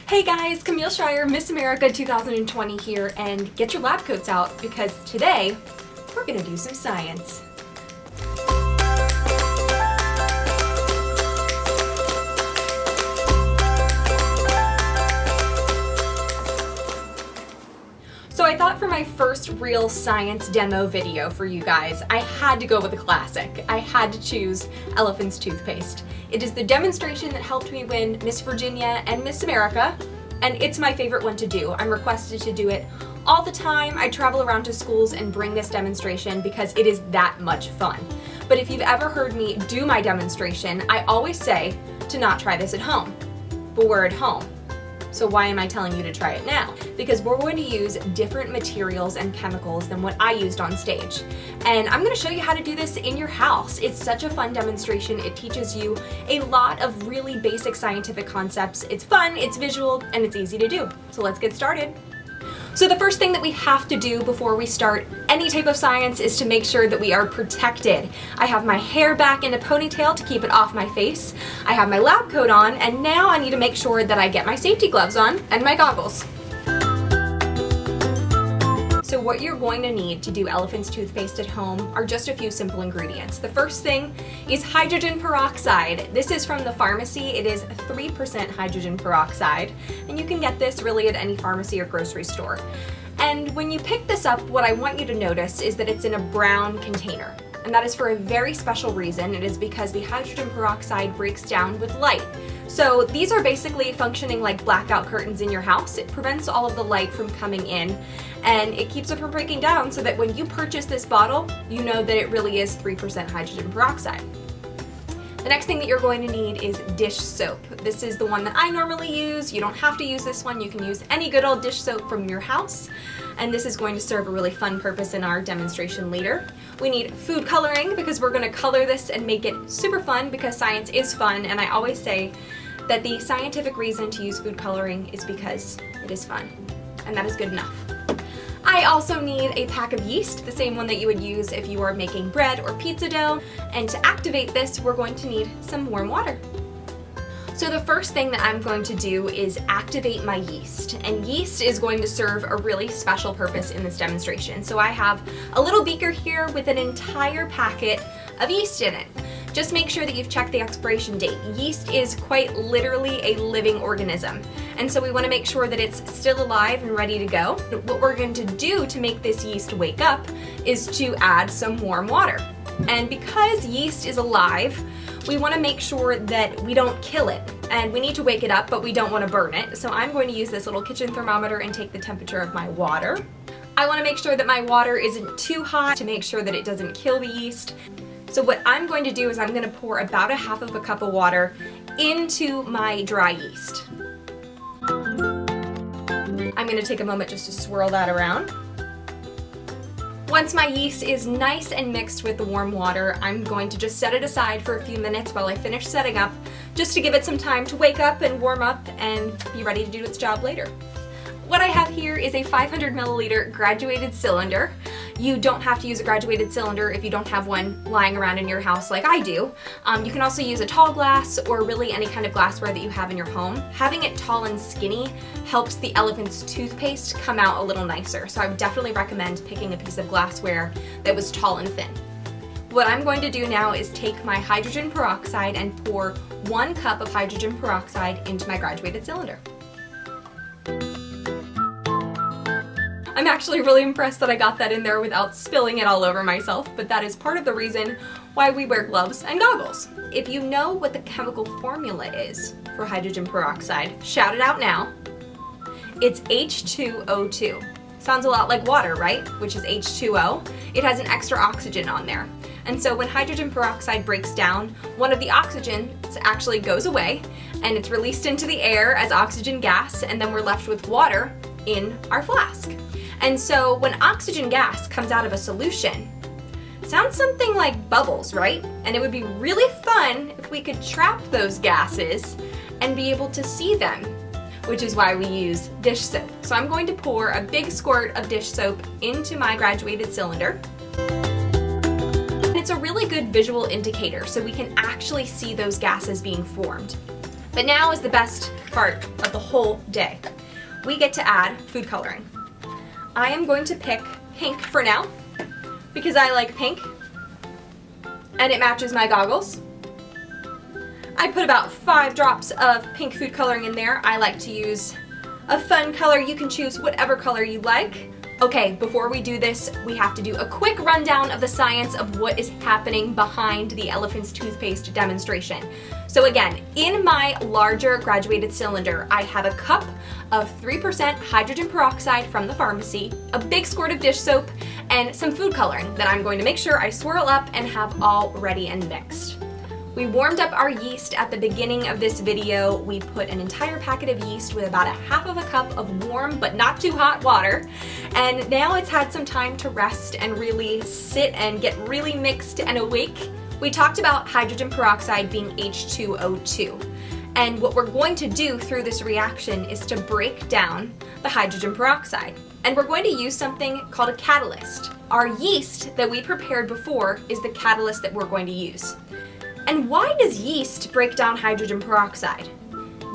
Hey guys, Camille Schrier, Miss America 2020 here, and get your lab coats out because today we're gonna do some science. So I thought for my first real science demo video for you guys, I had to go with a classic. I had to choose Elephant's toothpaste. It is the demonstration that helped me win Miss Virginia and Miss America, and it's my favorite one to do. I'm requested to do it all the time. I travel around to schools and bring this demonstration because it is that much fun. But if you've ever heard me do my demonstration, I always say to not try this at home. But we're at home. So why am I telling you to try it now? Because we're going to use different materials and chemicals than what I used on stage. And I'm gonna show you how to do this in your house. It's such a fun demonstration. It teaches you a lot of really basic scientific concepts. It's fun, it's visual, and it's easy to do. So let's get started. So the first thing that we have to do before we start any type of science is to make sure that we are protected. I have my hair back in a ponytail to keep it off my face. I have my lab coat on, and now I need to make sure that I get my safety gloves on and my goggles. So what you're going to need to do Elephant's toothpaste at home are just a few simple ingredients. The first thing is hydrogen peroxide. This is from the pharmacy. It is 3% hydrogen peroxide, and you can get this really at any pharmacy or grocery store. And when you pick this up, what I want you to notice is that it's in a brown container. And that is for a very special reason. It is because the hydrogen peroxide breaks down with light. So these are basically functioning like blackout curtains in your house. It prevents all of the light from coming in, and it keeps it from breaking down so that when you purchase this bottle, you know that it really is 3% hydrogen peroxide. The next thing that you're going to need is dish soap. This is the one that I normally use. You don't have to use this one. You can use any good old dish soap from your house. And this is going to serve a really fun purpose in our demonstration later. We need food coloring because we're going to color this and make it super fun because science is fun. And I always say that the scientific reason to use food coloring is because it is fun. And that is good enough. I also need a pack of yeast, the same one that you would use if you are making bread or pizza dough. And to activate this, we're going to need some warm water. So the first thing that I'm going to do is activate my yeast. And yeast is going to serve a really special purpose in this demonstration. So I have a little beaker here with an entire packet of yeast in it. Just make sure that you've checked the expiration date. Yeast is quite literally a living organism. And so we want to make sure that it's still alive and ready to go. What we're going to do to make this yeast wake up is to add some warm water. And because yeast is alive, we want to make sure that we don't kill it. And we need to wake it up, but we don't want to burn it. So I'm going to use this little kitchen thermometer and take the temperature of my water. I want to make sure that my water isn't too hot to make sure that it doesn't kill the yeast. So what I'm going to do is I'm going to pour about 1/2 cup of water into my dry yeast. I'm going to take a moment just to swirl that around. Once my yeast is nice and mixed with the warm water, I'm going to just set it aside for a few minutes while I finish setting up, just to give it some time to wake up and warm up and be ready to do its job later. What I have here is a 500 milliliter graduated cylinder. You don't have to use a graduated cylinder if you don't have one lying around in your house like I do. You can also use a tall glass or really any kind of glassware that you have in your home. Having it tall and skinny helps the Elephant's toothpaste come out a little nicer. So I would definitely recommend picking a piece of glassware that was tall and thin. What I'm going to do now is take my hydrogen peroxide and pour 1 cup of hydrogen peroxide into my graduated cylinder. I'm actually really impressed that I got that in there without spilling it all over myself, but that is part of the reason why we wear gloves and goggles. If you know what the chemical formula is for hydrogen peroxide, shout it out now. It's H2O2. Sounds a lot like water, right? Which is H2O. It has an extra oxygen on there. And so when hydrogen peroxide breaks down, one of the oxygens actually goes away and it's released into the air as oxygen gas, and then we're left with water in our flask. And so when oxygen gas comes out of a solution, sounds something like bubbles, right? And it would be really fun if we could trap those gases and be able to see them, which is why we use dish soap. So I'm going to pour a big squirt of dish soap into my graduated cylinder. And it's a really good visual indicator so we can actually see those gases being formed. But now is the best part of the whole day. We get to add food coloring. I am going to pick pink for now because I like pink and it matches my goggles. I put about 5 drops of pink food coloring in there. I like to use a fun color. You can choose whatever color you like. Okay, before we do this, we have to do a quick rundown of the science of what is happening behind the elephant's toothpaste demonstration. So again, in my larger graduated cylinder, I have a cup of 3% hydrogen peroxide from the pharmacy, a big squirt of dish soap, and some food coloring that I'm going to make sure I swirl up and have all ready and mixed. We warmed up our yeast at the beginning of this video. We put an entire packet of yeast with about 1/2 cup of warm but not too hot water. And now it's had some time to rest and really sit and get really mixed and awake. We talked about hydrogen peroxide being H2O2. And what we're going to do through this reaction is to break down the hydrogen peroxide. And we're going to use something called a catalyst. Our yeast that we prepared before is the catalyst that we're going to use. And why does yeast break down hydrogen peroxide?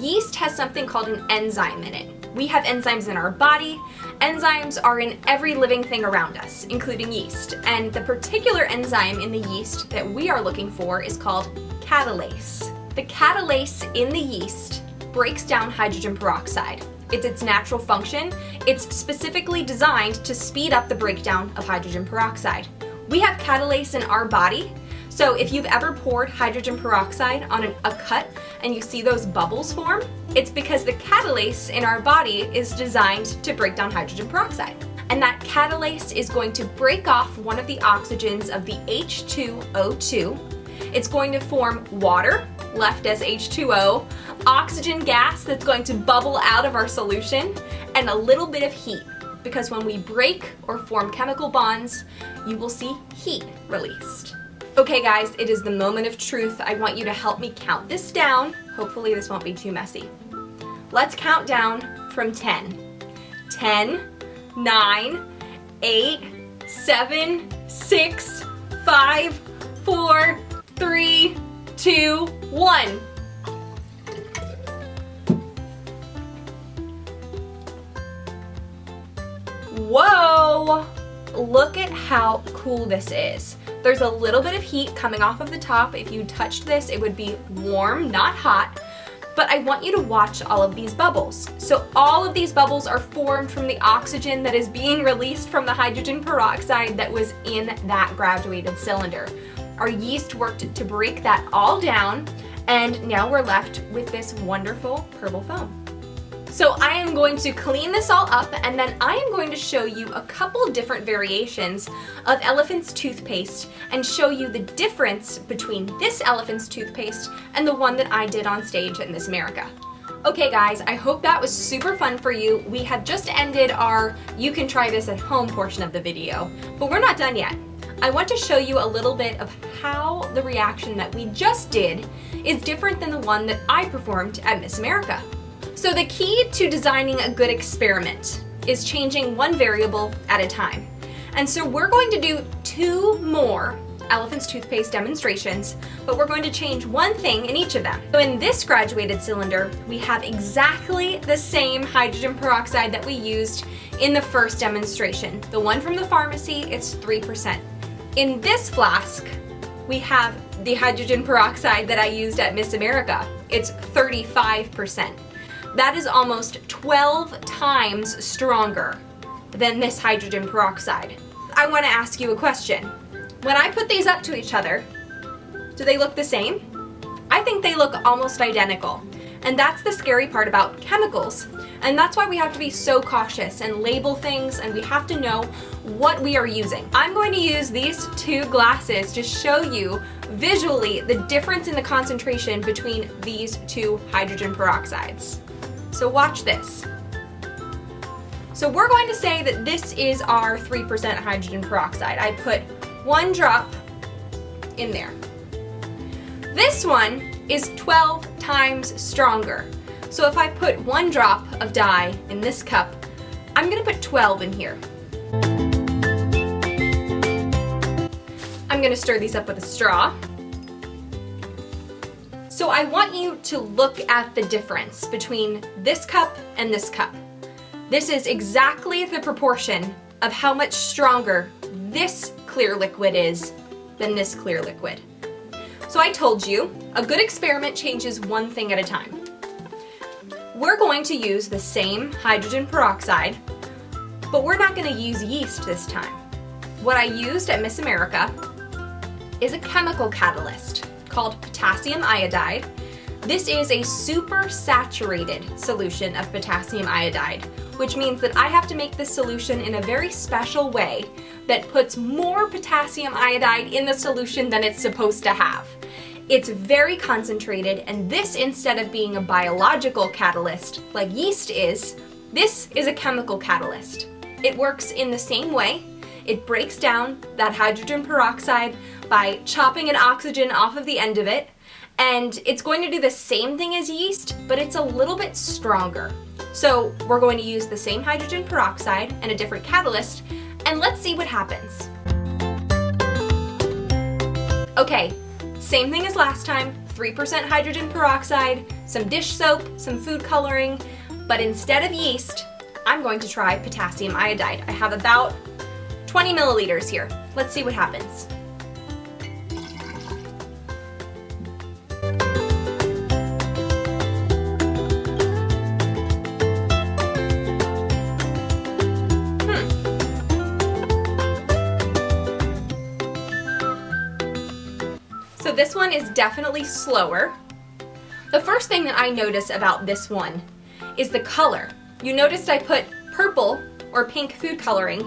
Yeast has something called an enzyme in it. We have enzymes in our body. Enzymes are in every living thing around us, including yeast. And the particular enzyme in the yeast that we are looking for is called catalase. The catalase in the yeast breaks down hydrogen peroxide. It's its natural function. It's specifically designed to speed up the breakdown of hydrogen peroxide. We have catalase in our body. So if you've ever poured hydrogen peroxide on a cut and you see those bubbles form, it's because the catalase in our body is designed to break down hydrogen peroxide. And that catalase is going to break off one of the oxygens of the H2O2. It's going to form water, left as H2O, oxygen gas that's going to bubble out of our solution, and a little bit of heat. Because when we break or form chemical bonds, you will see heat released. Okay guys, it is the moment of truth. I want you to help me count this down. Hopefully this won't be too messy. Let's count down from 10. 10, 9, 8, 7, 6, 5, 4, 3, 2, 1. Whoa! Look at how cool this is. There's a little bit of heat coming off of the top. If you touched this, it would be warm, not hot. But I want you to watch all of these bubbles. So all of these bubbles are formed from the oxygen that is being released from the hydrogen peroxide that was in that graduated cylinder. Our yeast worked to break that all down, and now we're left with this wonderful purple foam. So I am going to clean this all up, and then I am going to show you a couple different variations of elephant's toothpaste and show you the difference between this elephant's toothpaste and the one that I did on stage at Miss America. Okay guys, I hope that was super fun for you. We have just ended our you can try this at home portion of the video, but we're not done yet. I want to show you a little bit of how the reaction that we just did is different than the one that I performed at Miss America. So the key to designing a good experiment is changing one variable at a time. And so we're going to do 2 more elephant's toothpaste demonstrations, but we're going to change one thing in each of them. So in this graduated cylinder, we have exactly the same hydrogen peroxide that we used in the first demonstration. The one from the pharmacy, it's 3%. In this flask, we have the hydrogen peroxide that I used at Miss America. It's 35%. That is almost 12 times stronger than this hydrogen peroxide. I want to ask you a question. When I put these up to each other, do they look the same? I think they look almost identical. And that's the scary part about chemicals. And that's why we have to be so cautious and label things, and we have to know what we are using. I'm going to use these 2 glasses to show you visually the difference in the concentration between these 2 hydrogen peroxides. So watch this. So we're going to say that this is our 3% hydrogen peroxide. I put 1 drop in there. This one is 12 times stronger. So if I put 1 drop of dye in this cup, I'm gonna put 12 in here. I'm gonna stir these up with a straw. So I want you to look at the difference between this cup and this cup. This is exactly the proportion of how much stronger this clear liquid is than this clear liquid. So I told you, a good experiment changes one thing at a time. We're going to use the same hydrogen peroxide, but we're not going to use yeast this time. What I used at Miss America is a chemical catalyst called potassium iodide. This is a super saturated solution of potassium iodide, which means that I have to make this solution in a very special way that puts more potassium iodide in the solution than it's supposed to have. It's very concentrated, and this, instead of being a biological catalyst like yeast is, this is a chemical catalyst. It works in the same way. It breaks down that hydrogen peroxide by chopping an oxygen off of the end of it, and it's going to do the same thing as yeast, but it's a little bit stronger. So we're going to use the same hydrogen peroxide and a different catalyst, and let's see what happens. Okay, same thing as last time, 3% hydrogen peroxide, some dish soap, some food coloring, but instead of yeast, I'm going to try potassium iodide. I have about 20 milliliters here. Let's see what happens. So this one is definitely slower. The first thing that I notice about this one is the color. You noticed I put purple or pink food coloring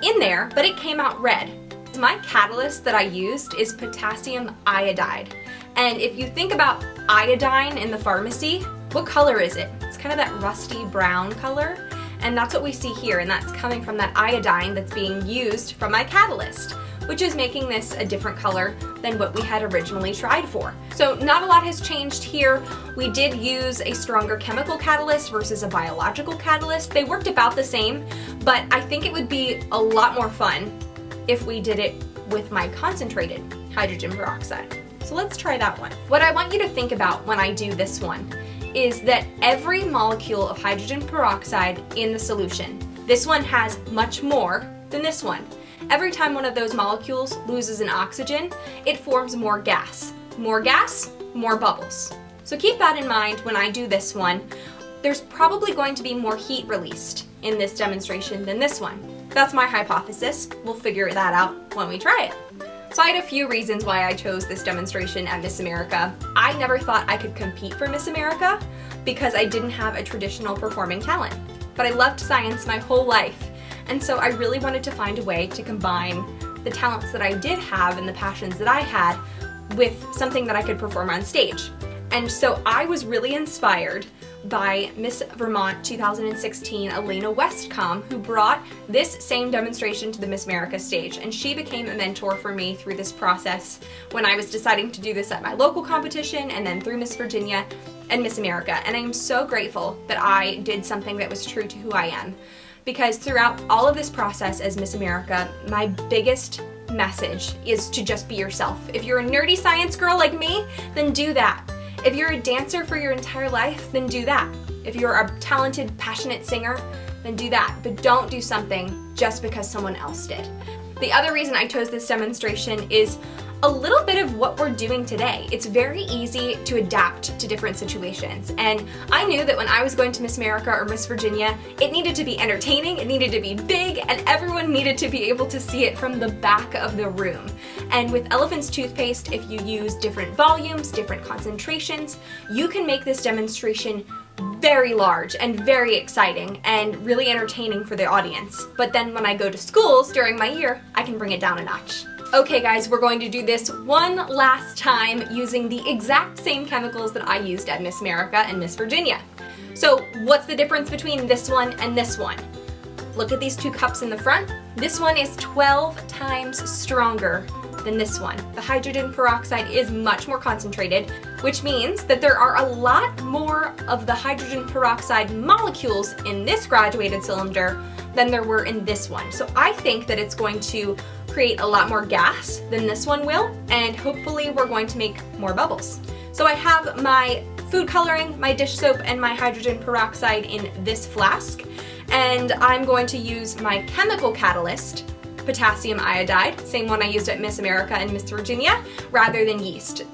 in there, but it came out red. My catalyst that I used is potassium iodide. And if you think about iodine in the pharmacy, what color is it? It's kind of that rusty brown color. And that's what we see here, and that's coming from that iodine that's being used from my catalyst, which is making this a different color than what we had originally tried for. So not a lot has changed here. We did use a stronger chemical catalyst versus a biological catalyst. They worked about the same, but I think it would be a lot more fun if we did it with my concentrated hydrogen peroxide. So let's try that one. What I want you to think about when I do this one is that every molecule of hydrogen peroxide in the solution, this one has much more than this one. Every time one of those molecules loses an oxygen, it forms more gas. More gas, more bubbles. So keep that in mind when I do this one. There's probably going to be more heat released in this demonstration than this one. That's my hypothesis. We'll figure that out when we try it. So I had a few reasons why I chose this demonstration at Miss America. I never thought I could compete for Miss America because I didn't have a traditional performing talent. But I loved science my whole life, and so I really wanted to find a way to combine the talents that I did have and the passions that I had with something that I could perform on stage. And so I was really inspired by Miss Vermont 2016, Elena Westcomb, who brought this same demonstration to the Miss America stage, and she became a mentor for me through this process when I was deciding to do this at my local competition and then through Miss Virginia and Miss America. And I am so grateful that I did something that was true to who I am, because throughout all of this process as Miss America, my biggest message is to just be yourself. If you're a nerdy science girl like me, then do that. If you're a dancer for your entire life, then do that. If you're a talented, passionate singer, then do that. But don't do something just because someone else did. The other reason I chose this demonstration is a little bit of what we're doing today. It's very easy to adapt to different situations. And I knew that when I was going to Miss America or Miss Virginia, it needed to be entertaining, it needed to be big, and everyone needed to be able to see it from the back of the room. And with Elephant's toothpaste, if you use different volumes, different concentrations, you can make this demonstration very large and very exciting and really entertaining for the audience. But then when I go to schools during my year, I can bring it down a notch. Okay guys, we're going to do this one last time using the exact same chemicals that I used at Miss America and Miss Virginia. So what's the difference between this one and this one? Look at these two cups in the front. This one is 12 times stronger than this one. The hydrogen peroxide is much more concentrated, which means that there are a lot more of the hydrogen peroxide molecules in this graduated cylinder than there were in this one. So I think that it's going to create a lot more gas than this one will, and hopefully we're going to make more bubbles. So I have my food coloring, my dish soap, and my hydrogen peroxide in this flask, and I'm going to use my chemical catalyst, potassium iodide, same one I used at Miss America and Miss Virginia, rather than yeast.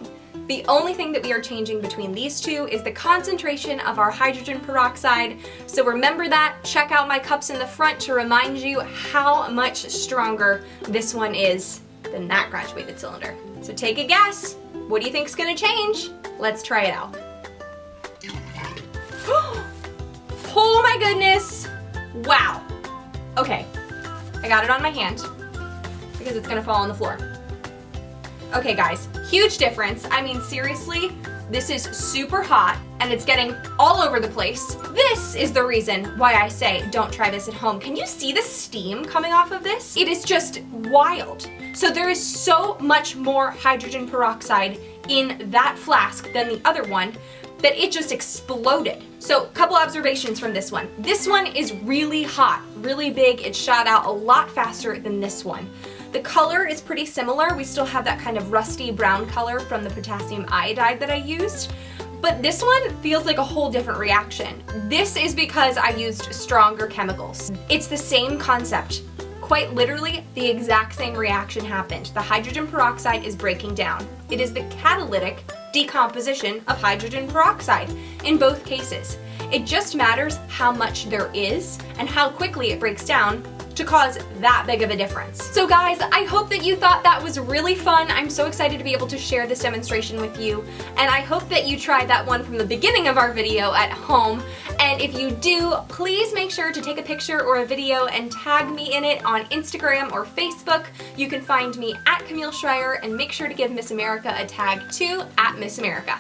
The only thing that we are changing between these two is the concentration of our hydrogen peroxide. So remember that, check out my cups in the front to remind you how much stronger this one is than that graduated cylinder. So take a guess. What do you think is gonna change? Let's try it out. Oh my goodness! Wow. Okay, I got it on my hand because it's gonna fall on the floor. Okay guys, huge difference. I mean, seriously, this is super hot and it's getting all over the place. This is the reason why I say don't try this at home. Can you see the steam coming off of this? It is just wild. So there is so much more hydrogen peroxide in that flask than the other one that it just exploded. So, couple observations from this one. This one is really hot, really big. It shot out a lot faster than this one. The color is pretty similar. We still have that kind of rusty brown color from the potassium iodide that I used, but this one feels like a whole different reaction. This is because I used stronger chemicals. It's the same concept. Quite literally, the exact same reaction happened. The hydrogen peroxide is breaking down. It is the catalytic decomposition of hydrogen peroxide in both cases. It just matters how much there is and how quickly it breaks down to cause that big of a difference. So guys, I hope that you thought that was really fun. I'm so excited to be able to share this demonstration with you, and I hope that you tried that one from the beginning of our video at home. And if you do, please make sure to take a picture or a video and tag me in it on Instagram or Facebook. You can find me at Camille Schrier, and make sure to give Miss America a tag too, at Miss America.